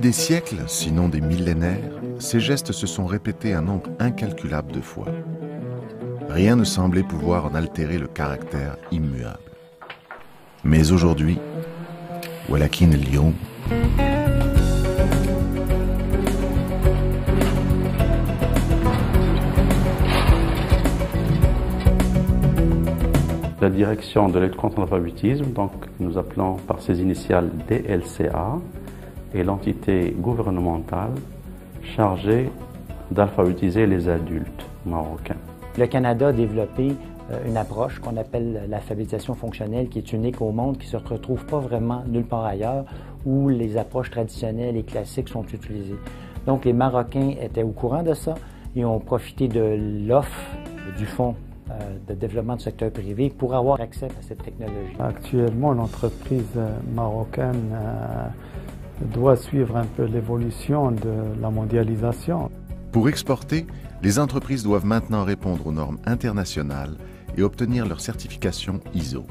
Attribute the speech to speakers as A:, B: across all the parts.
A: des siècles, sinon des millénaires, ces gestes se sont répétés un nombre incalculable de fois. Rien ne semblait pouvoir en altérer le caractère immuable. Mais aujourd'hui, ولكن اليوم
B: La direction de lutte contre l'alphabétisme, donc nous appelons par ses initiales DLCA, est l'entité gouvernementale chargée d'alphabétiser les adultes marocains.
C: Le Canada a développé une approche qu'on appelle l'alphabétisation fonctionnelle, qui est unique au monde, qui ne se retrouve pas vraiment nulle part ailleurs, où les approches traditionnelles et classiques sont utilisées. Donc les Marocains étaient au courant de ça et ont profité de l'offre du fonds de développement du secteur privé pour avoir accès à cette technologie.
D: Actuellement, l'entreprise marocaine doit suivre un peu l'évolution de la mondialisation.
A: Pour exporter, les entreprises doivent maintenant répondre aux normes internationales et obtenir leur certification ISO.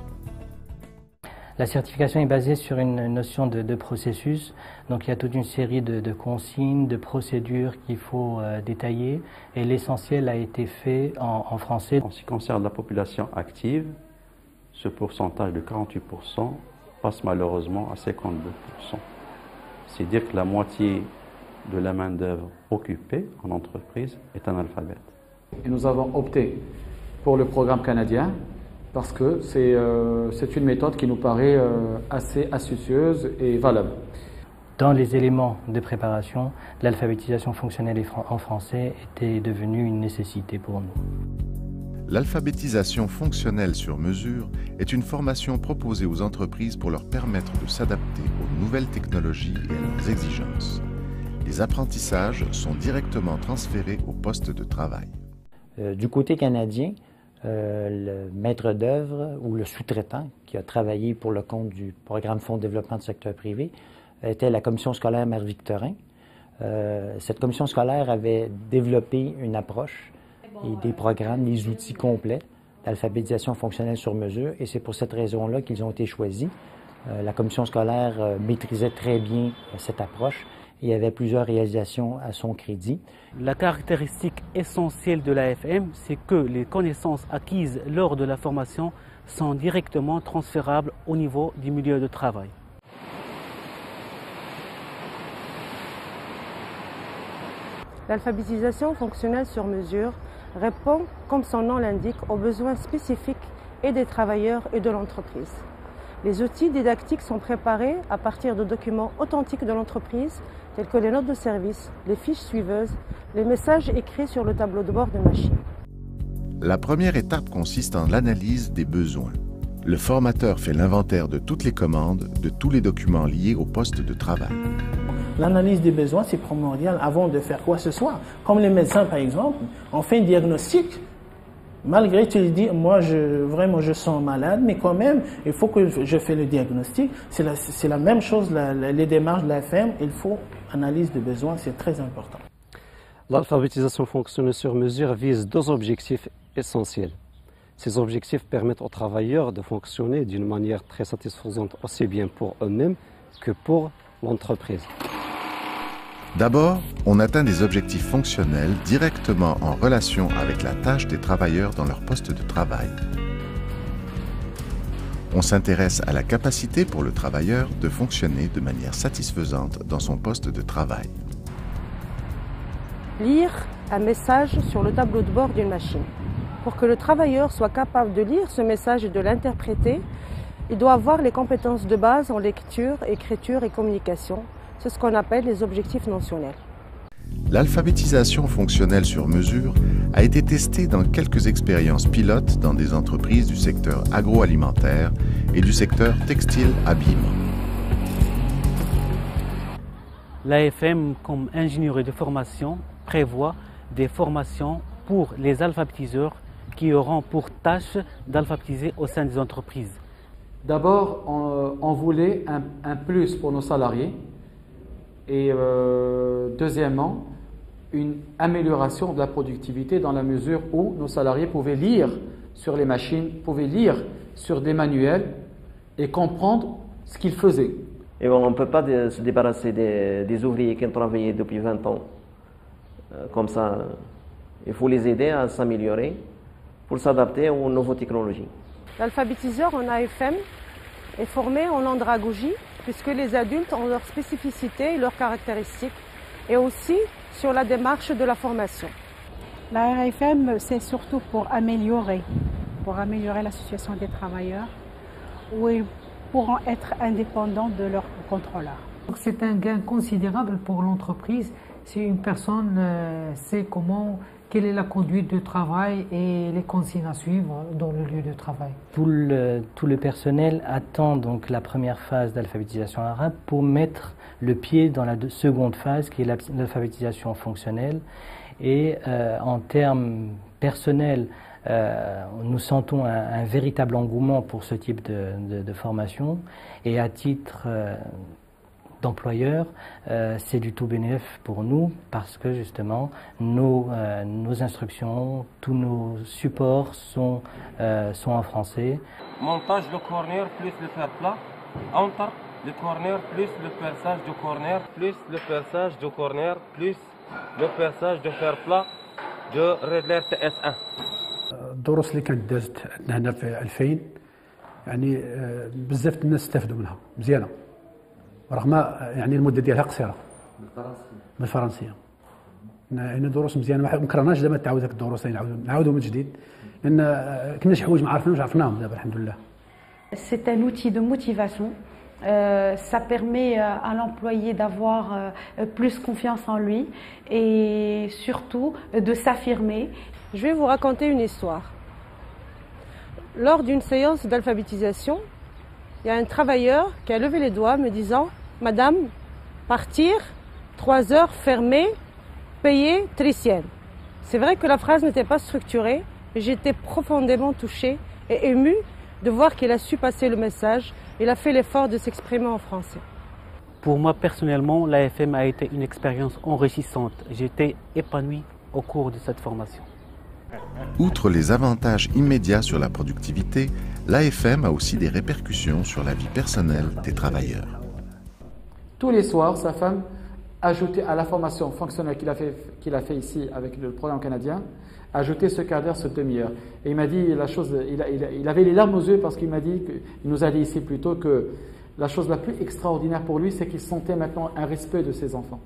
E: La certification est basée sur une notion de processus. Donc il y a toute une série de consignes, de procédures qu'il faut détailler. Et l'essentiel a été fait en français.
B: En ce qui concerne la population active, ce pourcentage de 48% passe malheureusement à 52%. C'est dire que la moitié de la main-d'œuvre occupée en entreprise est analphabète.
F: Et nous avons opté pour le programme canadien parce que c'est une méthode qui nous paraît assez astucieuse et valable.
E: Dans les éléments de préparation, l'alphabétisation fonctionnelle en français était devenue une nécessité pour nous.
A: L'alphabétisation fonctionnelle sur mesure est une formation proposée aux entreprises pour leur permettre de s'adapter aux nouvelles technologies et à leurs exigences. Les apprentissages sont directement transférés au poste de travail.
C: Du côté canadien, le maître d'œuvre ou le sous-traitant qui a travaillé pour le compte du programme Fonds de développement du secteur privé était la commission scolaire Mère-Victorin. Cette commission scolaire avait développé une approche et des programmes, des outils complets d'alphabétisation fonctionnelle sur mesure, et c'est pour cette raison-là qu'ils ont été choisis. La commission scolaire maîtrisait très bien cette approche. Il y avait plusieurs réalisations à son crédit.
G: La caractéristique essentielle de l'AFM, c'est que les connaissances acquises lors de la formation sont directement transférables au niveau du milieu de travail.
H: L'alphabétisation fonctionnelle sur mesure répond, comme son nom l'indique, aux besoins spécifiques et des travailleurs et de l'entreprise. Les outils didactiques sont préparés à partir de documents authentiques de l'entreprise, tels que les notes de service, les fiches suiveuses, les messages écrits sur le tableau de bord de machine.
A: La première étape consiste en l'analyse des besoins. Le formateur fait l'inventaire de toutes les commandes, de tous les documents liés au poste de travail.
I: L'analyse des besoins, c'est primordial avant de faire quoi que ce soit. Comme les médecins, par exemple, on fait un diagnostic. Malgré tu lui dis, moi je sens malade, mais quand même, il faut que je fasse le diagnostic. C'est la même chose, les démarches de l'AFM, il faut analyse de besoins, c'est très important.
J: L'alphabétisation fonctionnelle sur mesure vise deux objectifs essentiels. Ces objectifs permettent aux travailleurs de fonctionner d'une manière très satisfaisante, aussi bien pour eux-mêmes que pour l'entreprise.
A: D'abord, on atteint des objectifs fonctionnels directement en relation avec la tâche des travailleurs dans leur poste de travail. On s'intéresse à la capacité pour le travailleur de fonctionner de manière satisfaisante dans son poste de travail.
H: Lire un message sur le tableau de bord d'une machine. Pour que le travailleur soit capable de lire ce message et de l'interpréter, il doit avoir les compétences de base en lecture, écriture et communication. C'est ce qu'on appelle les objectifs notionnels.
A: L'alphabétisation fonctionnelle sur mesure a été testée dans quelques expériences pilotes dans des entreprises du secteur agroalimentaire et du secteur textile-habillement.
G: L'AFM, comme ingénierie de formation, prévoit des formations pour les alphabétiseurs qui auront pour tâche d'alphabétiser au sein des entreprises.
F: D'abord, on voulait un plus pour nos salariés. Et deuxièmement, une amélioration de la productivité dans la mesure où nos salariés pouvaient lire sur les machines, pouvaient lire sur des manuels et comprendre ce qu'ils faisaient.
K: Et on ne peut pas se débarrasser des ouvriers qui ont travaillé depuis 20 ans comme ça. Il faut les aider à s'améliorer pour s'adapter aux nouvelles technologies.
H: L'alphabétiseur en AFM est formé en andragogie, puisque les adultes ont leurs spécificités et leurs caractéristiques, et aussi sur la démarche de la formation.
L: La RFM, c'est surtout pour améliorer la situation des travailleurs, où ils pourront être indépendants de leurs contrôleurs.
M: C'est un gain considérable pour l'entreprise si une personne sait quelle est la conduite de travail et les consignes à suivre dans le lieu de travail.
E: Tout le personnel attend donc la première phase d'alphabétisation arabe pour mettre le pied dans la seconde phase qui est l'alphabétisation fonctionnelle. Et en termes personnels, nous sentons un véritable engouement pour ce type de formation. Et à titre d'employeur, c'est du tout bénéfice pour nous parce que justement nos instructions, tous nos supports sont en français.
N: Montage de corner plus le faire plat, entre le corner plus le perçage de corner plus le perçage de corner plus le perçage de faire plat de Redler TS1.
O: الدروس اللي كانت دازت عندنا هنا في 2000 يعني بزاف الناس استفادوا منها مزيانه رغم يعني المده ديالها قصيره بالفرنسيه يعني دروس مزيانه ما كرهناش دابا تعاود هذيك الدروس نعاودوا من جديد لان كنا شي حوايج ما عرفناش عرفناهم دابا الحمد لله.
P: C'est un outil de motivation. Ça permet à l'employé d'avoir plus confiance en lui et surtout de s'affirmer.
H: Je vais vous raconter une histoire. Lors d'une séance d'alphabétisation, il y a un travailleur qui a levé les doigts me disant « Madame, partir, 3 heures, fermer, payer, tricienne ». C'est vrai que la phrase n'était pas structurée, mais j'étais profondément touchée et émue de voir qu'il a su passer le message. Il a fait l'effort de s'exprimer en français.
G: Pour moi personnellement, l'AFM a été une expérience enrichissante. J'étais épanoui au cours de cette formation.
A: Outre les avantages immédiats sur la productivité, l'AFM a aussi des répercussions sur la vie personnelle des travailleurs.
F: Tous les soirs, sa femme ajoutait à la formation fonctionnelle qu'il a fait ici avec le programme canadien, ajouter ce quart d'heure, ce demi-heure. Et il m'a dit la chose, il avait les larmes aux yeux parce qu'il m'a dit, il nous a dit ici plutôt que la chose la plus extraordinaire pour lui, c'est qu'il sentait maintenant un respect de ses enfants.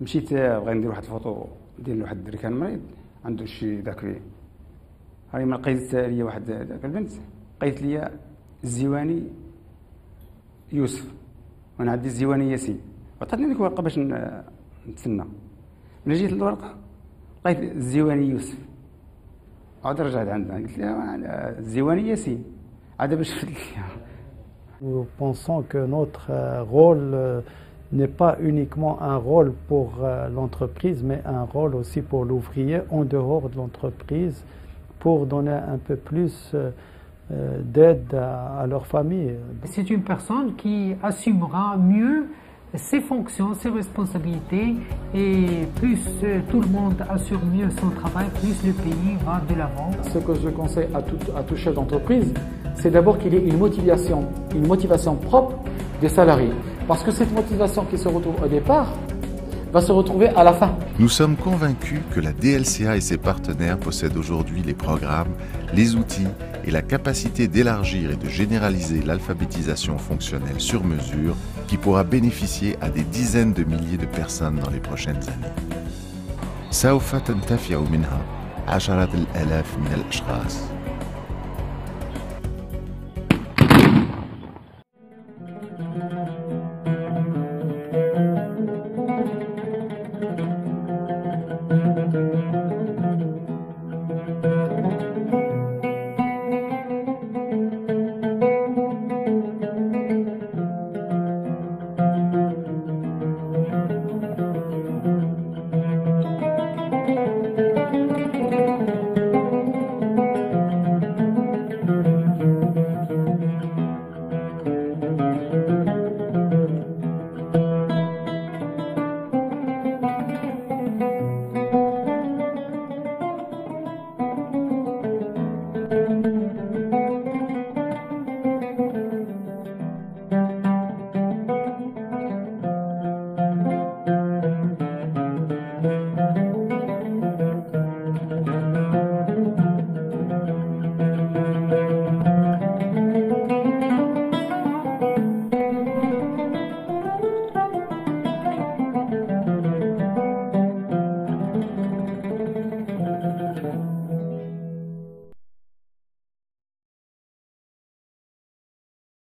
Q: مشيت بغا ندير واحد الفوطو ديال واحد الدري كان مريض عنده شي ذاك هاي ما لقيت لي واحد ذاك البنت لقيت لي الزيواني يوسف وانا عندي الزيواني ياسين عطاتني ديك الورقه باش نتسنى ملي جيت الورقه لقيت الزيواني يوسف عاد رجعت عندها قلت لها الزيواني ياسين عاد باش فدت ليها.
D: Nous pensons que notre rôle n'est pas uniquement un rôle pour l'entreprise, mais un rôle aussi pour l'ouvrier en dehors de l'entreprise, pour donner un peu plus d'aide à leur famille.
M: C'est une personne qui assumera mieux ses fonctions, ses responsabilités, et plus tout le monde assure mieux son travail, plus le pays va de l'avant.
F: Ce que je conseille à tout chef d'entreprise, c'est d'abord qu'il y ait une motivation propre des salariés. Parce que cette motivation qui se retrouve au départ va se retrouver à la fin.
A: Nous sommes convaincus que la DLCA et ses partenaires possèdent aujourd'hui les programmes, les outils et la capacité d'élargir et de généraliser l'alphabétisation fonctionnelle sur mesure qui pourra bénéficier à des dizaines de milliers de personnes dans les prochaines années. سوف تنتفع منها عشرات الآلاف من الأشخاص.